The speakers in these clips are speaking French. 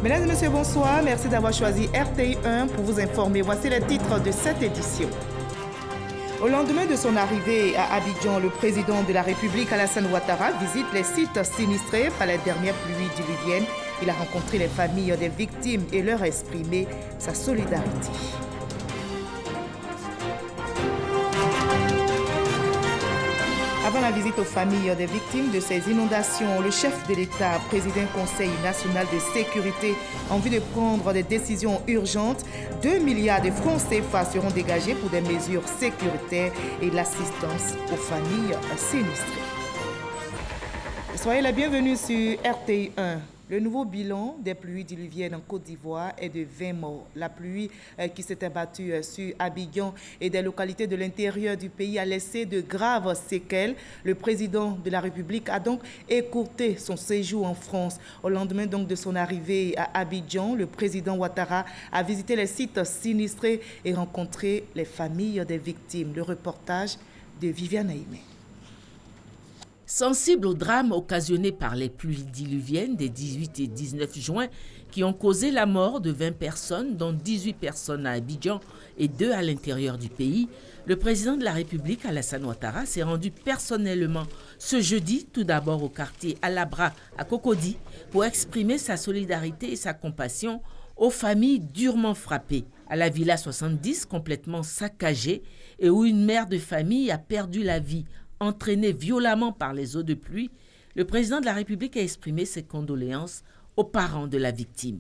Mesdames et messieurs, bonsoir. Merci d'avoir choisi RTI1 pour vous informer. Voici les titres de cette édition. Au lendemain de son arrivée à Abidjan, le président de la République, Alassane Ouattara, visite les sites sinistrés par les dernières pluies diluviennes. Il a rencontré les familles des victimes et leur a exprimé sa solidarité. Avant la visite aux familles des victimes de ces inondations, le chef de l'État préside un conseil national de sécurité en vue de prendre des décisions urgentes. 2 milliards de francs CFA seront dégagés pour des mesures sécuritaires et l'assistance aux familles sinistrées. Soyez les bienvenus sur RTI1. Le nouveau bilan des pluies diluviennes en Côte d'Ivoire est de 20 morts. La pluie qui s'est abattue sur Abidjan et des localités de l'intérieur du pays a laissé de graves séquelles. Le président de la République a donc écourté son séjour en France. Au lendemain donc de son arrivée à Abidjan, le président Ouattara a visité les sites sinistrés et rencontré les familles des victimes. Le reportage de Viviane Aimé. Sensible au drame occasionné par les pluies diluviennes des 18 et 19 juin qui ont causé la mort de 20 personnes, dont 18 personnes à Abidjan et 2 à l'intérieur du pays, le président de la République, Alassane Ouattara, s'est rendu personnellement ce jeudi, tout d'abord au quartier Alabra à Cocody, pour exprimer sa solidarité et sa compassion aux familles durement frappées. À la Villa 70, complètement saccagée, et où une mère de famille a perdu la vie, entraîné violemment par les eaux de pluie, le président de la République a exprimé ses condoléances aux parents de la victime.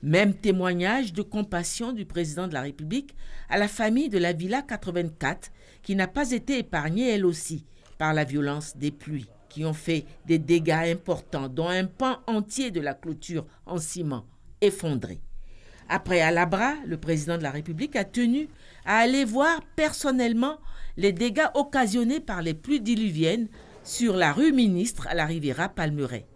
Même témoignage de compassion du président de la République à la famille de la Villa 84, qui n'a pas été épargnée elle aussi par la violence des pluies, qui ont fait des dégâts importants, dont un pan entier de la clôture en ciment effondré. Après Alabra, le président de la République a tenu à aller voir personnellement les dégâts occasionnés par les pluies diluviennes sur la rue Ministre à la Riviera Palmeraie.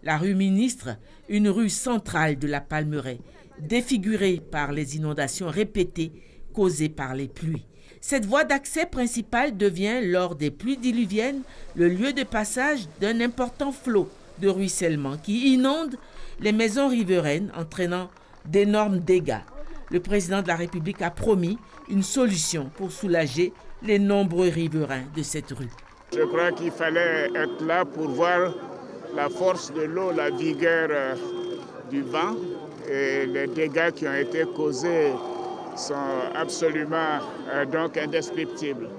La rue Ministre, une rue centrale de la Palmeraie, défigurée par les inondations répétées causées par les pluies. Cette voie d'accès principale devient, lors des pluies diluviennes, le lieu de passage d'un important flot de ruissellement qui inonde les maisons riveraines, entraînant d'énormes dégâts. Le président de la République a promis une solution pour soulager les nombreux riverains de cette rue. Je crois qu'il fallait être là pour voir la force de l'eau, la vigueur du vent et les dégâts qui ont été causés sont absolument donc indescriptibles.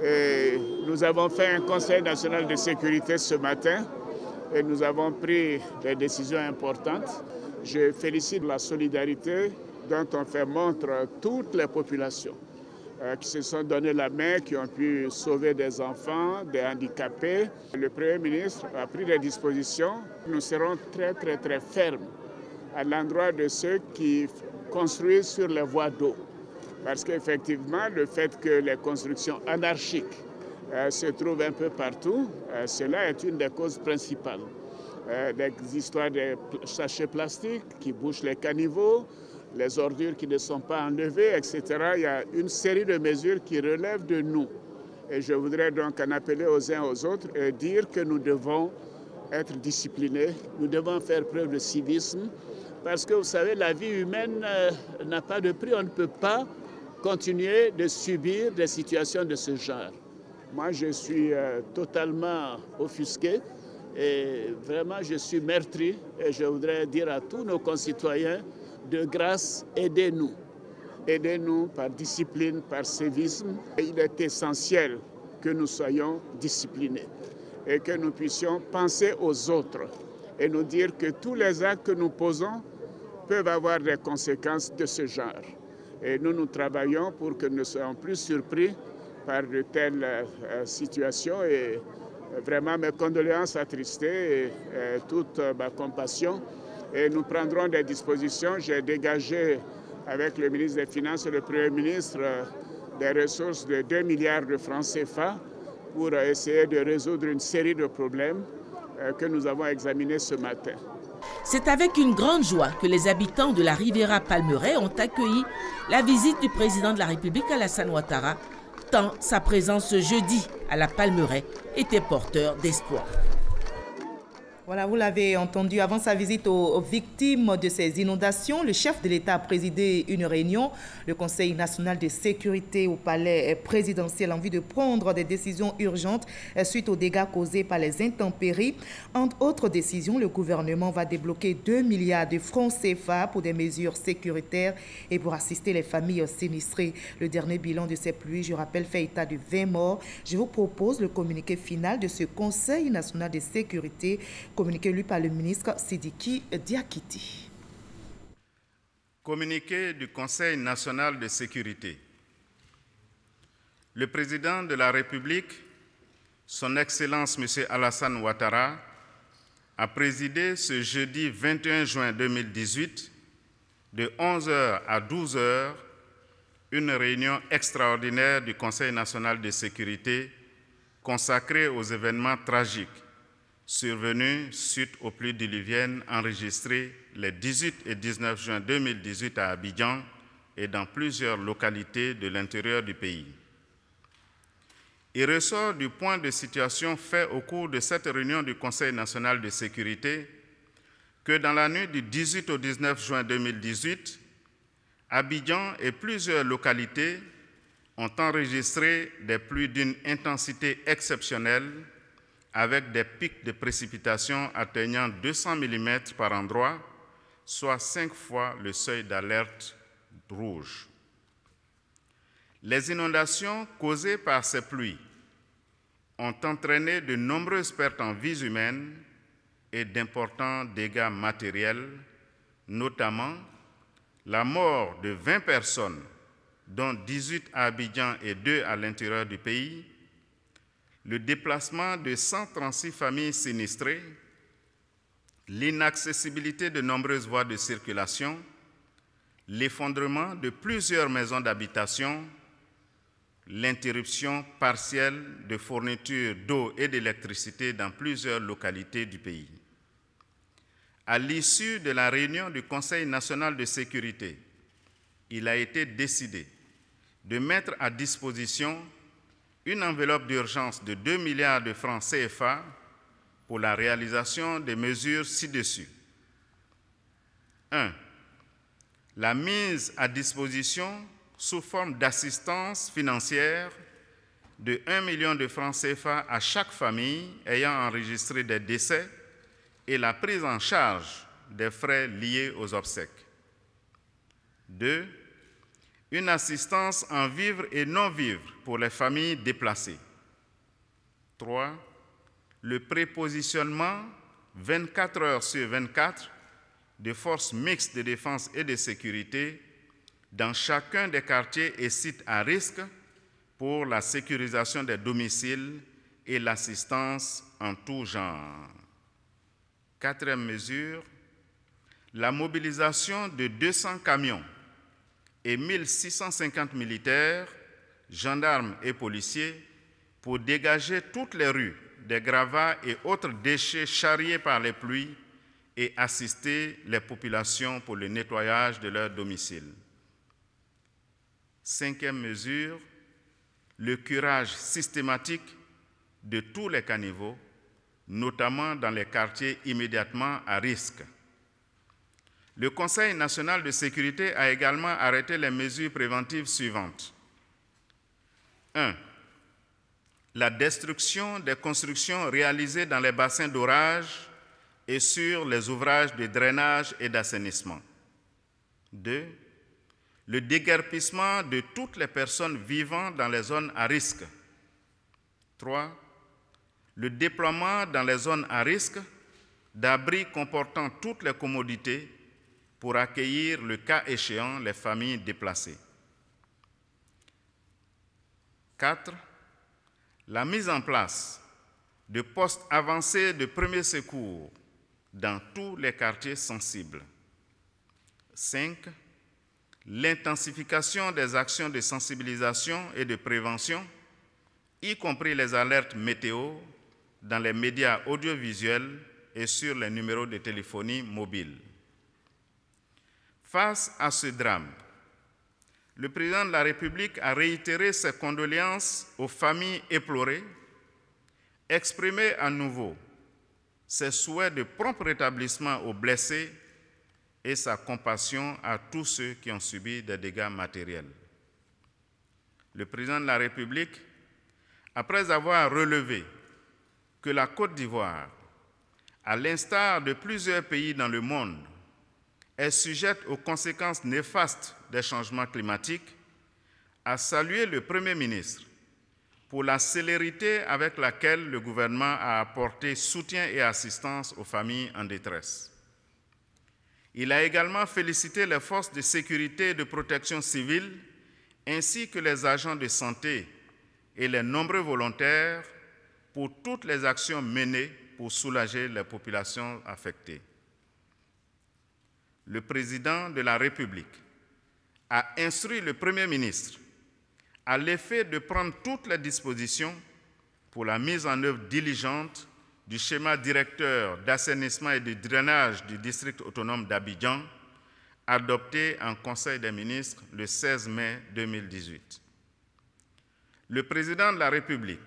Et nous avons fait un conseil national de sécurité ce matin et nous avons pris des décisions importantes. Je félicite la solidarité dont ont fait montre toutes les populations qui se sont donné la main, qui ont pu sauver des enfants, des handicapés. Le Premier ministre a pris des dispositions. Nous serons très fermes à l'endroit de ceux qui construisent sur les voies d'eau. Parce qu'effectivement, le fait que les constructions anarchiques se trouvent un peu partout, cela est une des causes principales. Des histoires de sachets plastiques qui bouchent les caniveaux, les ordures qui ne sont pas enlevées, etc. Il y a une série de mesures qui relèvent de nous. Et je voudrais donc en appeler aux uns aux autres et dire que nous devons être disciplinés, nous devons faire preuve de civisme, parce que vous savez, la vie humaine n'a pas de prix. On ne peut pas continuer de subir des situations de ce genre. Moi, je suis totalement offusqué et vraiment, je suis meurtri et je voudrais dire à tous nos concitoyens, de grâce, aidez-nous. Aidez-nous par discipline, par civisme. Il est essentiel que nous soyons disciplinés et que nous puissions penser aux autres et nous dire que tous les actes que nous posons peuvent avoir des conséquences de ce genre. Et nous travaillons pour que nous ne soyons plus surpris par de telles situations. Et vraiment, mes condoléances attristées et toute ma compassion. Et nous prendrons des dispositions. J'ai dégagé avec le ministre des Finances et le Premier ministre des ressources de 2 milliards de francs CFA pour essayer de résoudre une série de problèmes que nous avons examinés ce matin. C'est avec une grande joie que les habitants de la Riviera Palmeraie ont accueilli la visite du président de la République, Alassane Ouattara, tant sa présence ce jeudi à la Palmeraie était porteur d'espoir. Voilà, vous l'avez entendu, avant sa visite aux victimes de ces inondations, le chef de l'État a présidé une réunion. Le Conseil national de sécurité au palais présidentiel en vue de prendre des décisions urgentes suite aux dégâts causés par les intempéries. Entre autres décisions, le gouvernement va débloquer 2 milliards de francs CFA pour des mesures sécuritaires et pour assister les familles sinistrées. Le dernier bilan de ces pluies, je rappelle, fait état de 20 morts. Je vous propose le communiqué final de ce Conseil national de sécurité, communiqué lu par le ministre Sidiki Diakité. Communiqué du Conseil national de sécurité. Le président de la République, son Excellence M. Alassane Ouattara, a présidé ce jeudi 21 juin 2018, de 11h à 12h, une réunion extraordinaire du Conseil national de sécurité consacrée aux événements tragiques survenus suite aux pluies diluviennes enregistrées les 18 et 19 juin 2018 à Abidjan et dans plusieurs localités de l'intérieur du pays. Il ressort du point de situation fait au cours de cette réunion du Conseil national de sécurité que dans la nuit du 18 au 19 juin 2018, Abidjan et plusieurs localités ont enregistré des pluies d'une intensité exceptionnelle avec des pics de précipitations atteignant 200 mm par endroit, soit 5 fois le seuil d'alerte rouge. Les inondations causées par ces pluies ont entraîné de nombreuses pertes en vies humaines et d'importants dégâts matériels, notamment la mort de 20 personnes, dont 18 à Abidjan et 2 à l'intérieur du pays, le déplacement de 136 familles sinistrées, l'inaccessibilité de nombreuses voies de circulation, l'effondrement de plusieurs maisons d'habitation, l'interruption partielle de fourniture d'eau et d'électricité dans plusieurs localités du pays. À l'issue de la réunion du Conseil national de sécurité, il a été décidé de mettre à disposition une enveloppe d'urgence de 2 milliards de francs CFA pour la réalisation des mesures ci-dessus. 1. La mise à disposition sous forme d'assistance financière de 1 million de francs CFA à chaque famille ayant enregistré des décès et la prise en charge des frais liés aux obsèques. 2. Une assistance en vivres et non-vivres pour les familles déplacées. 3. Le prépositionnement 24 heures sur 24 de forces mixtes de défense et de sécurité dans chacun des quartiers et sites à risque pour la sécurisation des domiciles et l'assistance en tout genre. 4e mesure, la mobilisation de 200 camions et 1650 militaires, gendarmes et policiers pour dégager toutes les rues des gravats et autres déchets charriés par les pluies et assister les populations pour le nettoyage de leurs domiciles. 5e mesure, le curage systématique de tous les caniveaux, notamment dans les quartiers immédiatement à risque. Le Conseil national de sécurité a également arrêté les mesures préventives suivantes. 1. La destruction des constructions réalisées dans les bassins d'orage et sur les ouvrages de drainage et d'assainissement. 2. Le déguerpissement de toutes les personnes vivant dans les zones à risque. 3. Le déploiement dans les zones à risque d'abris comportant toutes les commodités pour accueillir, le cas échéant, les familles déplacées. 4. La mise en place de postes avancés de premier secours dans tous les quartiers sensibles. 5. L'intensification des actions de sensibilisation et de prévention, y compris les alertes météo, dans les médias audiovisuels et sur les numéros de téléphonie mobile. Face à ce drame, le président de la République a réitéré ses condoléances aux familles éplorées, exprimé à nouveau ses souhaits de prompt rétablissement aux blessés et sa compassion à tous ceux qui ont subi des dégâts matériels. Le président de la République, après avoir relevé que la Côte d'Ivoire, à l'instar de plusieurs pays dans le monde, est sujette aux conséquences néfastes des changements climatiques, a salué le Premier ministre pour la célérité avec laquelle le gouvernement a apporté soutien et assistance aux familles en détresse. Il a également félicité les forces de sécurité et de protection civile, ainsi que les agents de santé et les nombreux volontaires pour toutes les actions menées pour soulager les populations affectées. Le président de la République a instruit le Premier ministre à l'effet de prendre toutes les dispositions pour la mise en œuvre diligente du schéma directeur d'assainissement et de drainage du district autonome d'Abidjan, adopté en Conseil des ministres le 16 mai 2018. Le président de la République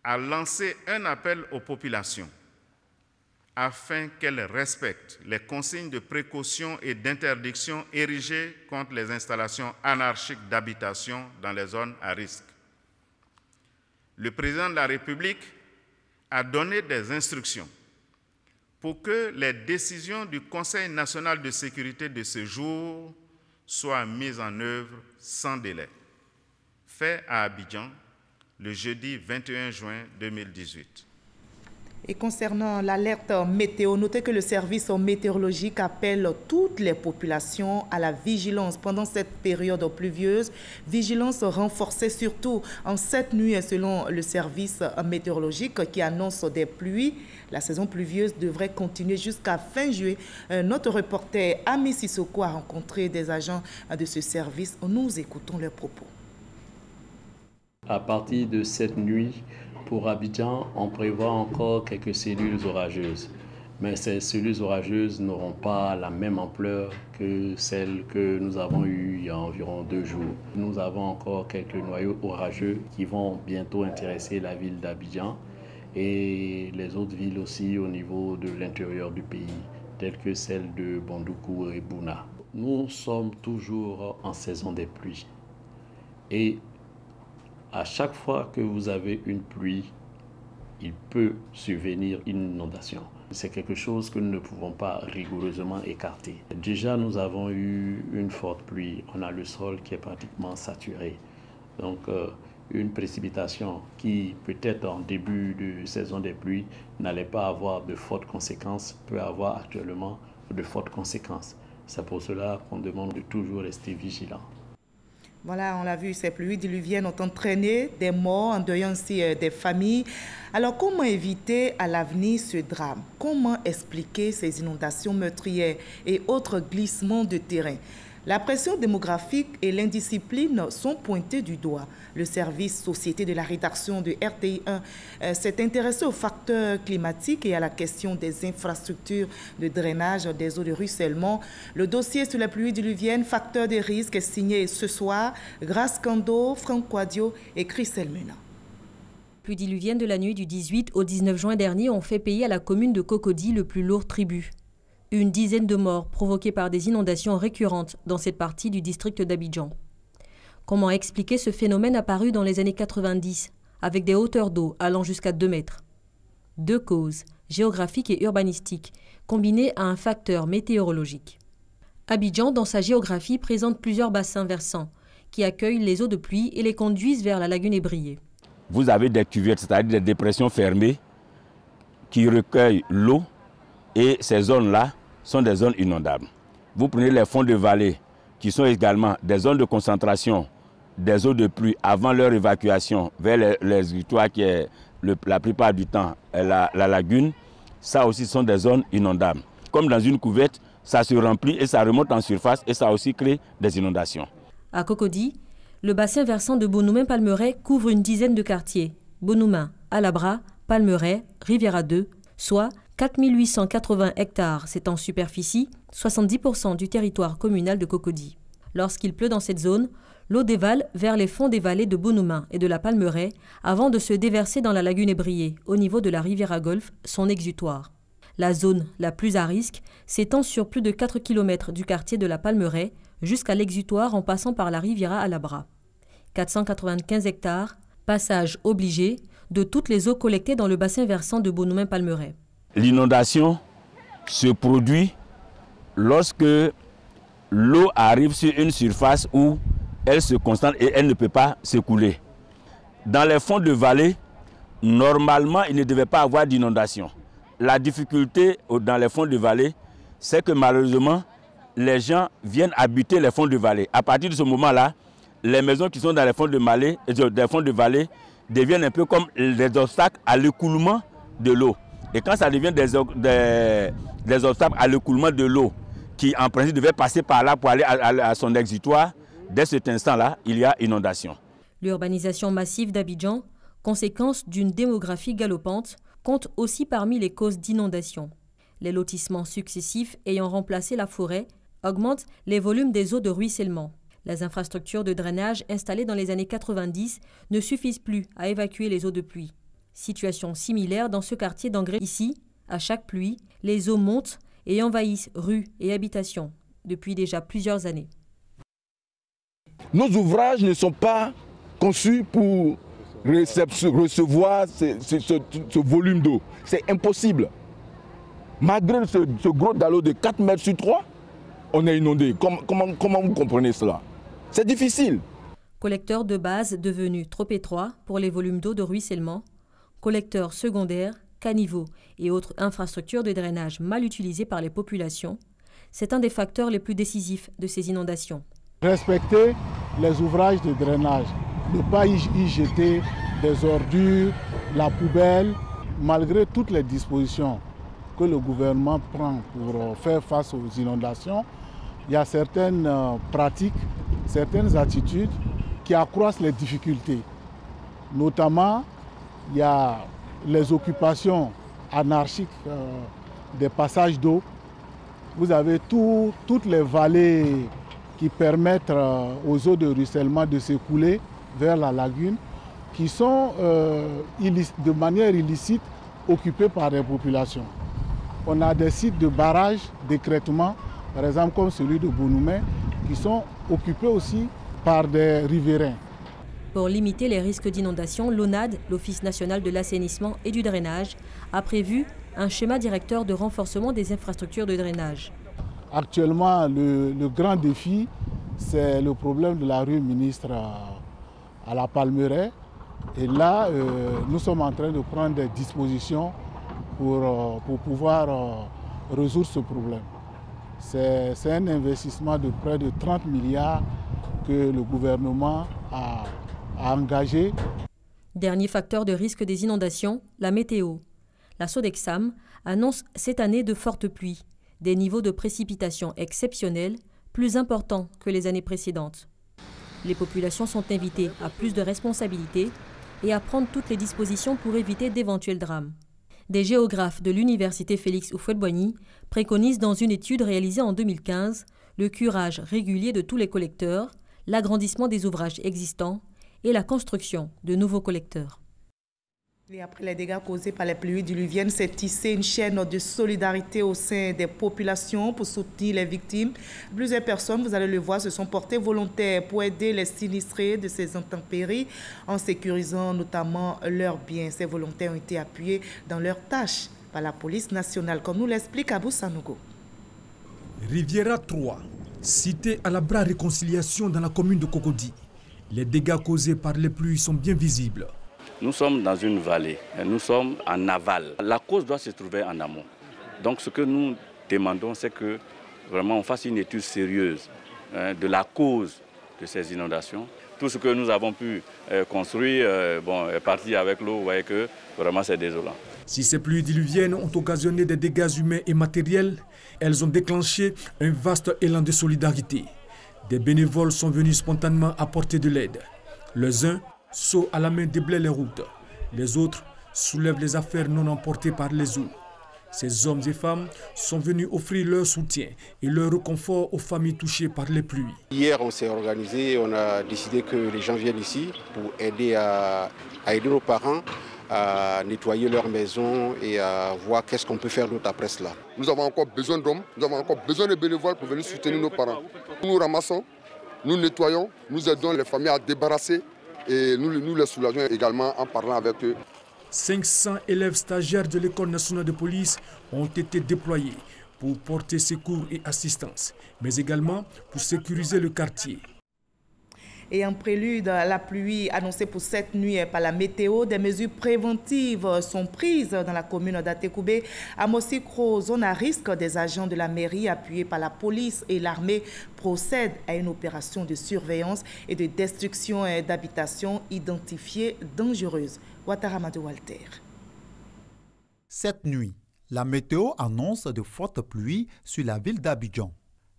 a lancé un appel aux populations afin qu'elles respectent les consignes de précaution et d'interdiction érigées contre les installations anarchiques d'habitation dans les zones à risque. Le président de la République a donné des instructions pour que les décisions du Conseil national de sécurité de ce jour soient mises en œuvre sans délai. Fait à Abidjan, le jeudi 21 juin 2018. Et concernant l'alerte météo, notez que le service météorologique appelle toutes les populations à la vigilance pendant cette période pluvieuse. Vigilance renforcée surtout en cette nuit selon le service météorologique qui annonce des pluies. La saison pluvieuse devrait continuer jusqu'à fin juillet. Notre reporter Ami Sissoko a rencontré des agents de ce service. Nous écoutons leurs propos. À partir de cette nuit, pour Abidjan, on prévoit encore quelques cellules orageuses. Mais ces cellules orageuses n'auront pas la même ampleur que celles que nous avons eues il y a environ 2 jours. Nous avons encore quelques noyaux orageux qui vont bientôt intéresser la ville d'Abidjan et les autres villes aussi au niveau de l'intérieur du pays, telles que celles de Bondoukou et Bouna. Nous sommes toujours en saison des pluies. Et à chaque fois que vous avez une pluie, il peut survenir une inondation. C'est quelque chose que nous ne pouvons pas rigoureusement écarter. Déjà, nous avons eu une forte pluie. On a le sol qui est pratiquement saturé. Donc, une précipitation qui, peut-être en début de saison des pluies, n'allait pas avoir de fortes conséquences, peut avoir actuellement de fortes conséquences. C'est pour cela qu'on demande de toujours rester vigilant. Voilà, on l'a vu, ces pluies diluviennes ont entraîné des morts, endeuillant ainsi des familles. Alors, comment éviter à l'avenir ce drame? Comment expliquer ces inondations meurtrières et autres glissements de terrain? La pression démographique et l'indiscipline sont pointées du doigt. Le service Société de la rédaction de RTI1 s'est intéressé aux facteurs climatiques et à la question des infrastructures de drainage des eaux de ruissellement. Le dossier sur les pluies diluviennes, facteur de risque, est signé ce soir Grace Kando, Franck Quadio et Christelle Mena. Pluies diluviennes de la nuit du 18 au 19 juin dernier ont fait payer à la commune de Cocody le plus lourd tribut. Une dizaine de morts provoquées par des inondations récurrentes dans cette partie du district d'Abidjan. Comment expliquer ce phénomène apparu dans les années 90, avec des hauteurs d'eau allant jusqu'à 2 mètres? 2 causes, géographiques et urbanistiques, combinées à un facteur météorologique. Abidjan, dans sa géographie, présente plusieurs bassins versants qui accueillent les eaux de pluie et les conduisent vers la lagune ébriée. Vous avez des cuvettes, c'est-à-dire des dépressions fermées qui recueillent l'eau. Et ces zones-là sont des zones inondables. Vous prenez les fonds de vallée, qui sont également des zones de concentration des eaux de pluie avant leur évacuation vers les territoires qui est la plupart du temps la lagune. Ça aussi sont des zones inondables. Comme dans une couvette, ça se remplit et ça remonte en surface et ça aussi crée des inondations. À Cocody, le bassin versant de Bonoumin-Palmeraie couvre une dizaine de quartiers. Bonoumin, Alabra, Palmeraie, Riviera 2, soit 4 880 hectares, c'est en superficie 70% du territoire communal de Cocody. Lorsqu'il pleut dans cette zone, L'eau dévale vers les fonds des vallées de Bonouma et de la Palmeraie avant de se déverser dans la lagune Ébrié, au niveau de la Riviera Golfe, son exutoire. La zone la plus à risque s'étend sur plus de 4 km du quartier de la Palmeraie jusqu'à l'exutoire en passant par la Riviera Alabra. 495 hectares, passage obligé de toutes les eaux collectées dans le bassin versant de Bonouma-Palmeraie. L'inondation se produit lorsque l'eau arrive sur une surface où elle se concentre et elle ne peut pas s'écouler. Dans les fonds de vallée, normalement, il ne devait pas avoir d'inondation. La difficulté dans les fonds de vallée, c'est que malheureusement, les gens viennent habiter les fonds de vallée. À partir de ce moment-là, les maisons qui sont dans les fonds de vallée deviennent un peu comme des obstacles à l'écoulement de l'eau. Et quand ça devient des obstacles à l'écoulement de l'eau, qui en principe devait passer par là pour aller à son exutoire, dès cet instant-là, il y a inondation. L'urbanisation massive d'Abidjan, conséquence d'une démographie galopante, compte aussi parmi les causes d'inondation. Les lotissements successifs ayant remplacé la forêt augmentent les volumes des eaux de ruissellement. Les infrastructures de drainage installées dans les années 90 ne suffisent plus à évacuer les eaux de pluie. Situation similaire dans ce quartier d'Angré. Ici, à chaque pluie, les eaux montent et envahissent rues et habitations depuis déjà plusieurs années. Nos ouvrages ne sont pas conçus pour recevoir ce volume d'eau. C'est impossible. Malgré ce gros dallot de 4 mètres sur 3, on est inondé. Comment vous comprenez cela? C'est difficile. Collecteur de base devenu trop étroit pour les volumes d'eau de ruissellement, collecteurs secondaires, caniveaux et autres infrastructures de drainage mal utilisées par les populations, c'est un des facteurs les plus décisifs de ces inondations. Respecter les ouvrages de drainage, ne pas y jeter des ordures, la poubelle, malgré toutes les dispositions que le gouvernement prend pour faire face aux inondations, il y a certaines pratiques, certaines attitudes qui accroissent les difficultés. Notamment, il y a les occupations anarchiques des passages d'eau. Vous avez toutes les vallées qui permettent aux eaux de ruissellement de s'écouler vers la lagune, qui sont de manière illicite occupées par les populations. On a des sites de barrage, d'écrêtement, par exemple comme celui de Bonoumé, qui sont occupés aussi par des riverains. Pour limiter les risques d'inondation, l'ONAD, l'Office national de l'assainissement et du drainage, a prévu un schéma directeur de renforcement des infrastructures de drainage. Actuellement, le grand défi, c'est le problème de la rue Ministre à la Palmeraie. Et là, nous sommes en train de prendre des dispositions pour pouvoir résoudre ce problème. C'est un investissement de près de 30 milliards que le gouvernement a engagé. Dernier facteur de risque des inondations, la météo. La Sodexam annonce cette année de fortes pluies, des niveaux de précipitations exceptionnels, plus importants que les années précédentes. Les populations sont invitées à plus de responsabilités et à prendre toutes les dispositions pour éviter d'éventuels drames. Des géographes de l'université Félix Houphouët-Boigny préconisent dans une étude réalisée en 2015 le curage régulier de tous les collecteurs, l'agrandissement des ouvrages existants et la construction de nouveaux collecteurs. Et après les dégâts causés par les pluies diluviennes, s'est tissée une chaîne de solidarité au sein des populations pour soutenir les victimes. Plusieurs personnes, vous allez le voir, se sont portées volontaires pour aider les sinistrés de ces intempéries en sécurisant notamment leurs biens. Ces volontaires ont été appuyés dans leurs tâches par la police nationale, comme nous l'explique Abou Sanogo. Riviera 3, cité à la bras réconciliation dans la commune de Cocody. Les dégâts causés par les pluies sont bien visibles. Nous sommes dans une vallée, nous sommes en aval. La cause doit se trouver en amont. Donc ce que nous demandons, c'est que vraiment on fasse une étude sérieuse de la cause de ces inondations. Tout ce que nous avons pu construire est parti avec l'eau, vous voyez que vraiment c'est désolant. Si ces pluies diluviennes ont occasionné des dégâts humains et matériels, elles ont déclenché un vaste élan de solidarité. Des bénévoles sont venus spontanément apporter de l'aide. Les uns sautent à la main déblaient les routes. Les autres soulèvent les affaires non emportées par les eaux. Ces hommes et femmes sont venus offrir leur soutien et leur réconfort aux familles touchées par les pluies. Hier, on s'est organisé, on a décidé que les gens viennent ici pour aider à aider nos parents à nettoyer leur maison et à voir qu'est-ce qu'on peut faire d'autre après cela. Nous avons encore besoin d'hommes, nous avons encore besoin de bénévoles pour venir soutenir nos parents. Nous ramassons, nous nettoyons, nous aidons les familles à débarrasser et nous les soulageons également en parlant avec eux. 500 élèves stagiaires de l'École nationale de police ont été déployés pour porter secours et assistance, mais également pour sécuriser le quartier. Et en prélude à la pluie annoncée pour cette nuit par la météo, des mesures préventives sont prises dans la commune d'Atekoubé. À Mosikro, zone à risque, des agents de la mairie appuyés par la police et l'armée procèdent à une opération de surveillance et de destruction d'habitations identifiées dangereuses. Ouattara Walter. Cette nuit, la météo annonce de fortes pluies sur la ville d'Abidjan.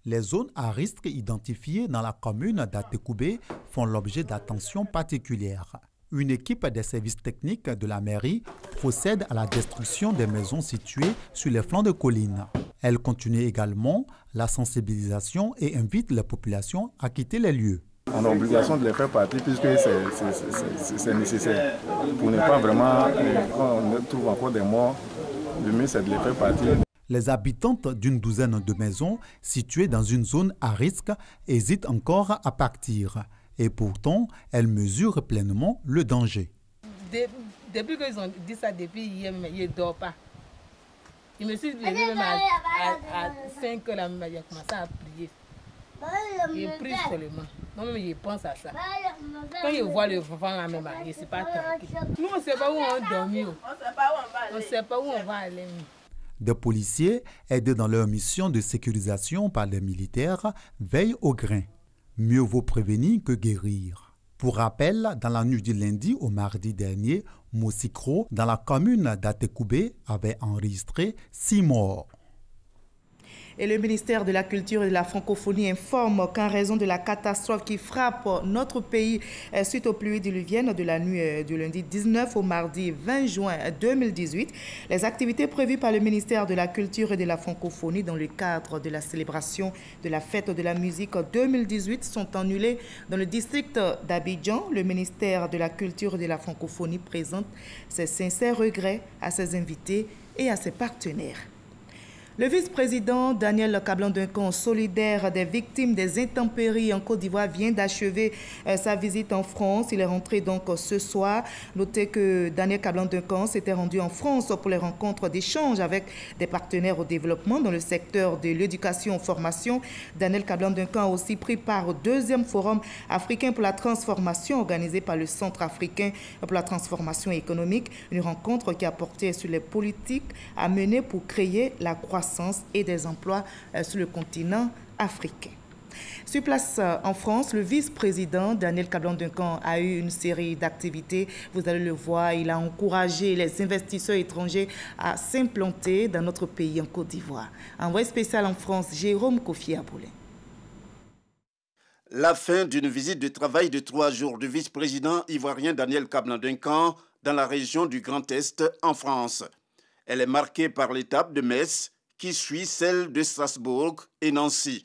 Les zones à risque identifiées dans la commune d'Atekoubé font l'objet d'attention particulière. Une équipe des services techniques de la mairie procède à la destruction des maisons situées sur les flancs de collines. Elle continue également la sensibilisation et invite les populations à quitter les lieux. On a l'obligation de les faire partir puisque c'est nécessaire. Pour ne pas vraiment, quand on trouve encore des morts, le mieux c'est de les faire partir. Les habitantes d'une douzaine de maisons situées dans une zone à risque hésitent encore à partir. Et pourtant, elles mesurent pleinement le danger. Depuis qu'ils ont dit ça, depuis hier, je ne dors pas. Je me suis levé même à 5 heures, j'ai commencé à prier. Je prie seulement. Moi-même, je pense à ça. Quand je vois le vent là même, je ne suis pas tranquille. Nous, on ne sait pas où on dormit. On ne sait pas où on va aller. Des policiers, aidés dans leur mission de sécurisation par les militaires, veillent au grain. Mieux vaut prévenir que guérir. Pour rappel, dans la nuit du lundi au mardi dernier, Mosikro, dans la commune d'Atekoubé, avait enregistré 6 morts. Et le ministère de la Culture et de la Francophonie informe qu'en raison de la catastrophe qui frappe notre pays suite aux pluies diluviennes de la nuit du lundi 19 au mardi 20 juin 2018, les activités prévues par le ministère de la Culture et de la Francophonie dans le cadre de la célébration de la fête de la musique 2018 sont annulées dans le district d'Abidjan. Le ministère de la Culture et de la Francophonie présente ses sincères regrets à ses invités et à ses partenaires. Le vice-président Daniel Kablan-Duncan, solidaire des victimes des intempéries en Côte d'Ivoire, vient d'achever sa visite en France. Il est rentré donc ce soir. Notez que Daniel Kablan-Duncan s'était rendu en France pour les rencontres d'échange avec des partenaires au développement dans le secteur de l'éducation-formation. Daniel Kablan-Duncan a aussi pris part au 2e forum africain pour la transformation organisé par le Centre africain pour la transformation économique. Une rencontre qui a porté sur les politiques à mener pour créer la croissance et des emplois sur le continent africain. Sur place en France, le vice-président Daniel Kablan-Duncan a eu une série d'activités. Vous allez le voir, il a encouragé les investisseurs étrangers à s'implanter dans notre pays en Côte d'Ivoire. Envoyé spécial en France, Jérôme Kofi-Aboulin. La fin d'une visite de travail de 3 jours du vice-président ivoirien Daniel Kablan-Duncan dans la région du Grand Est en France. Elle est marquée par l'étape de Metz, qui suit celle de Strasbourg et Nancy.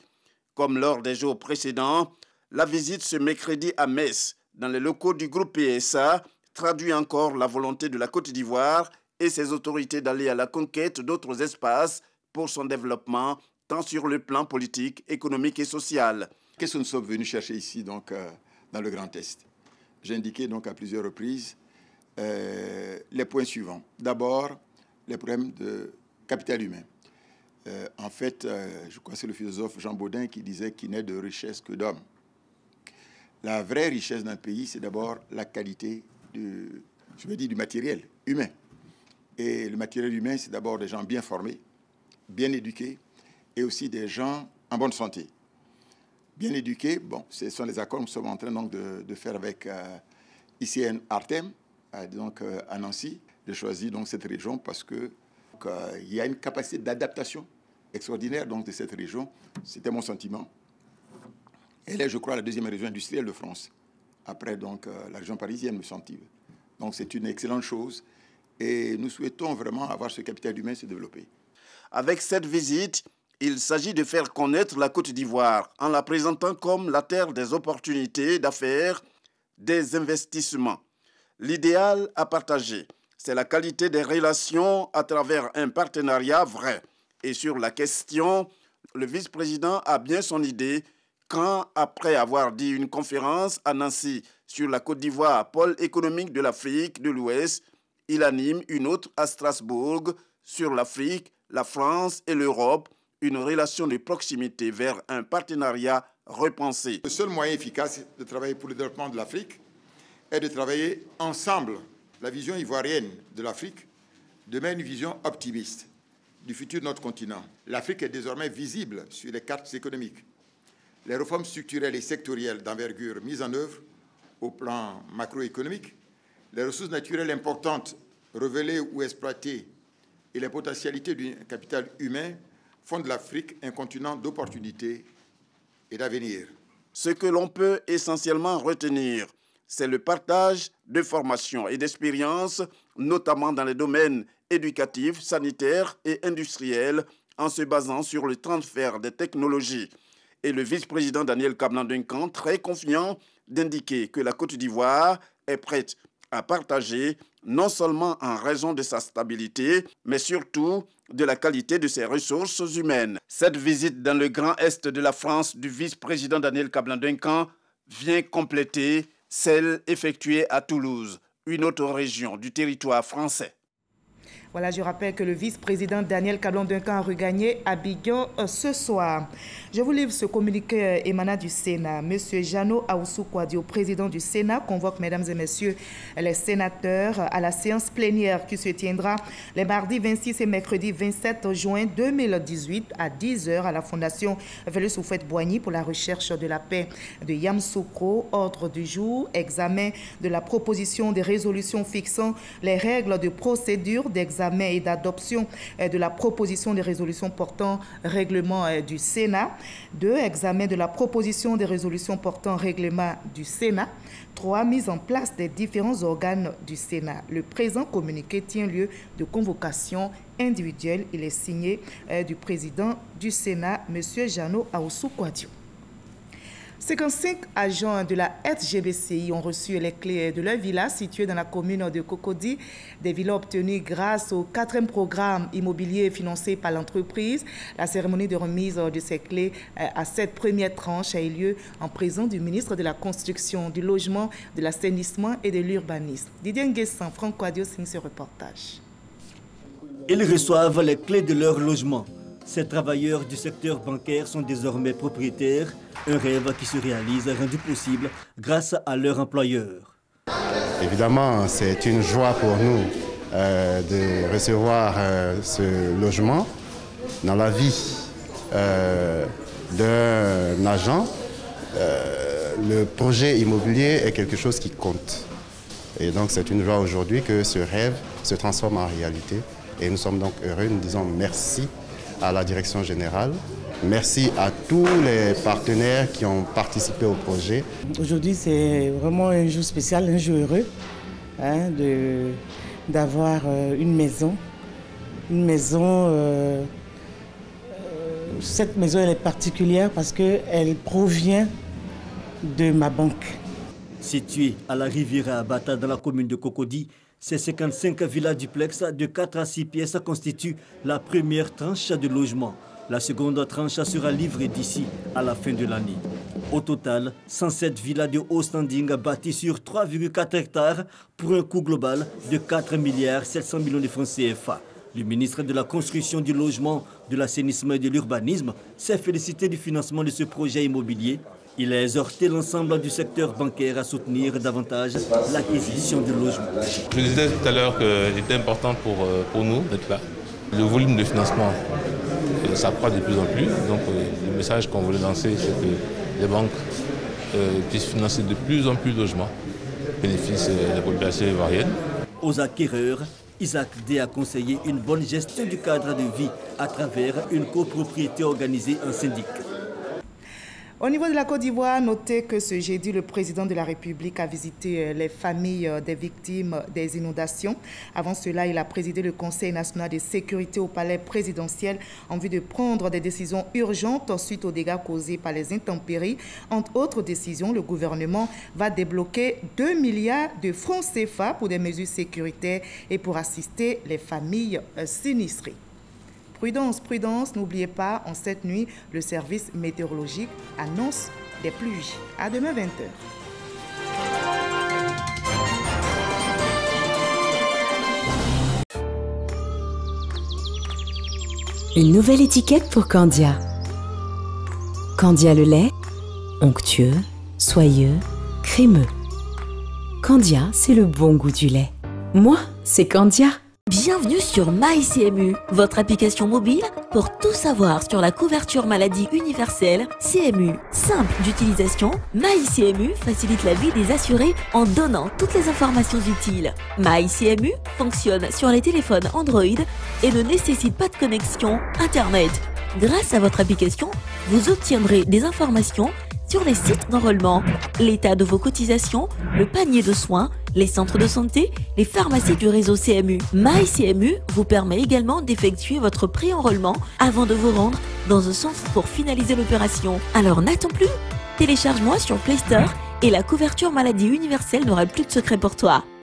Comme lors des jours précédents, la visite ce mercredi à Metz, dans les locaux du groupe PSA, traduit encore la volonté de la Côte d'Ivoire et ses autorités d'aller à la conquête d'autres espaces pour son développement, tant sur le plan politique, économique et social. Qu'est-ce que nous sommes venus chercher ici, donc, dans le Grand Est? J'ai indiqué donc à plusieurs reprises les points suivants. D'abord, les problèmes de capital humain. En fait, je crois que c'est le philosophe Jean Baudin qui disait qu'il n'est de richesse que d'hommes. La vraie richesse d'un pays, c'est d'abord la qualité du matériel humain. Et le matériel humain, c'est d'abord des gens bien formés, bien éduqués, et aussi des gens en bonne santé. Bien éduqués, bon, ce sont les accords que nous sommes en train donc, de faire avec ICN Artem, donc à Nancy. J'ai choisi donc cette région parce que il y a une capacité d'adaptation extraordinaire donc, de cette région. C'était mon sentiment. Elle est, je crois, la 2e région industrielle de France, après donc, la région parisienne, me semble-t-il. Donc c'est une excellente chose et nous souhaitons vraiment avoir ce capital humain se développer. Avec cette visite, il s'agit de faire connaître la Côte d'Ivoire en la présentant comme la terre des opportunités d'affaires, des investissements. L'idéal à partager, c'est la qualité des relations à travers un partenariat vrai. Et sur la question, le vice-président a bien son idée quand, après avoir dit une conférence à Nancy sur la Côte d'Ivoire, pôle économique de l'Afrique de l'Ouest, il anime une autre à Strasbourg sur l'Afrique, la France et l'Europe, une relation de proximité vers un partenariat repensé. Le seul moyen efficace de travailler pour le développement de l'Afrique est de travailler ensemble. La vision ivoirienne de l'Afrique demeure une vision optimiste du futur de notre continent. L'Afrique est désormais visible sur les cartes économiques. Les réformes structurelles et sectorielles d'envergure mises en œuvre au plan macroéconomique, les ressources naturelles importantes révélées ou exploitées et les potentialités du capital humain font de l'Afrique un continent d'opportunités et d'avenir. Ce que l'on peut essentiellement retenir, c'est le partage de formations et d'expériences, notamment dans les domaines éducatifs, sanitaires et industriels, en se basant sur le transfert des technologies. Et le vice-président Daniel Kablan-Duncan, très confiant, d'indiquer que la Côte d'Ivoire est prête à partager, non seulement en raison de sa stabilité, mais surtout de la qualité de ses ressources humaines. Cette visite dans le Grand Est de la France du vice-président Daniel Kablan-Duncan vient compléter celle effectuée à Toulouse, une autre région du territoire français. Voilà, je rappelle que le vice-président Daniel Kablan-Duncan a regagné Abidjan ce soir. Je vous livre ce communiqué émanant du Sénat. Monsieur Jano Aoussou Kouadio, président du Sénat, convoque, mesdames et messieurs les sénateurs, à la séance plénière qui se tiendra les mardis 26 et mercredi 27 juin 2018 à 10h à la Fondation Vélus Houphouët-Boigny pour la recherche de la paix de Yamoussoukro. Ordre du jour, examen de la proposition de résolution fixant les règles de procédure d'examen et d'adoption de la proposition de résolution portant règlement du Sénat. 2. Examen de la proposition de résolution portant règlement du Sénat. 3. Mise en place des différents organes du Sénat. Le présent communiqué tient lieu de convocation individuelle. Il est signé du président du Sénat, M. Jano Aoussou Kouadio. 55 agents de la SGBCI ont reçu les clés de leur villa située dans la commune de Cocody, des villas obtenues grâce au 4e programme immobilier financé par l'entreprise. La cérémonie de remise de ces clés à cette première tranche a eu lieu en présence du ministre de la Construction, du Logement, de l'Assainissement et de l'Urbanisme. Didier Nguessan, Franck Kouadio signe ce reportage. Ils reçoivent les clés de leur logement. Ces travailleurs du secteur bancaire sont désormais propriétaires, un rêve qui se réalise rendu possible grâce à leur employeur. Évidemment, c'est une joie pour nous de recevoir ce logement dans la vie d'un agent. Le projet immobilier est quelque chose qui compte. Et donc c'est une joie aujourd'hui que ce rêve se transforme en réalité. Et nous sommes donc heureux, nous disons merci à la direction générale. Merci à tous les partenaires qui ont participé au projet. Aujourd'hui, c'est vraiment un jour spécial, un jour heureux d'avoir une maison. Une maison, cette maison elle est particulière parce qu'elle provient de ma banque. Située à la Riviera Abata dans la commune de Cocody, ces 55 villas duplex de 4 à 6 pièces constituent la première tranche de logement. La seconde tranche sera livrée d'ici à la fin de l'année. Au total, 107 villas de haut standing bâties sur 3,4 hectares pour un coût global de 4,7 milliards de francs CFA. Le ministre de la Construction, du Logement, de l'Assainissement et de l'Urbanisme s'est félicité du financement de ce projet immobilier. Il a exhorté l'ensemble du secteur bancaire à soutenir davantage l'acquisition de logements. Je disais tout à l'heure qu'il était important pour nous d'être là. Le volume de financement s'accroît de plus en plus. Donc le message qu'on voulait lancer, c'est que les banques puissent financer de plus en plus de logements, bénéfice de la population ivoirienne. Aux acquéreurs, Isaac D a conseillé une bonne gestion du cadre de vie à travers une copropriété organisée en syndic. Au niveau de la Côte d'Ivoire, notez que ce jeudi, le président de la République a visité les familles des victimes des inondations. Avant cela, il a présidé le Conseil national de sécurité au palais présidentiel en vue de prendre des décisions urgentes suite aux dégâts causés par les intempéries. Entre autres décisions, le gouvernement va débloquer 2 milliards de francs CFA pour des mesures sécuritaires et pour assister les familles sinistrées. Prudence, prudence, n'oubliez pas, en cette nuit, le service météorologique annonce des pluies. À demain 20h. Une nouvelle étiquette pour Candia. Candia le lait, onctueux, soyeux, crémeux. Candia, c'est le bon goût du lait. Moi, c'est Candia. Bienvenue sur MyCMU, votre application mobile pour tout savoir sur la couverture maladie universelle CMU. Simple d'utilisation, MyCMU facilite la vie des assurés en donnant toutes les informations utiles. MyCMU fonctionne sur les téléphones Android et ne nécessite pas de connexion Internet. Grâce à votre application, vous obtiendrez des informations sur les sites d'enrôlement, l'état de vos cotisations, le panier de soins, les centres de santé, les pharmacies du réseau CMU. MyCMU vous permet également d'effectuer votre pré-enrôlement avant de vous rendre dans un centre pour finaliser l'opération. Alors n'attends plus, télécharge-moi sur Play Store et la couverture maladie universelle n'aura plus de secret pour toi.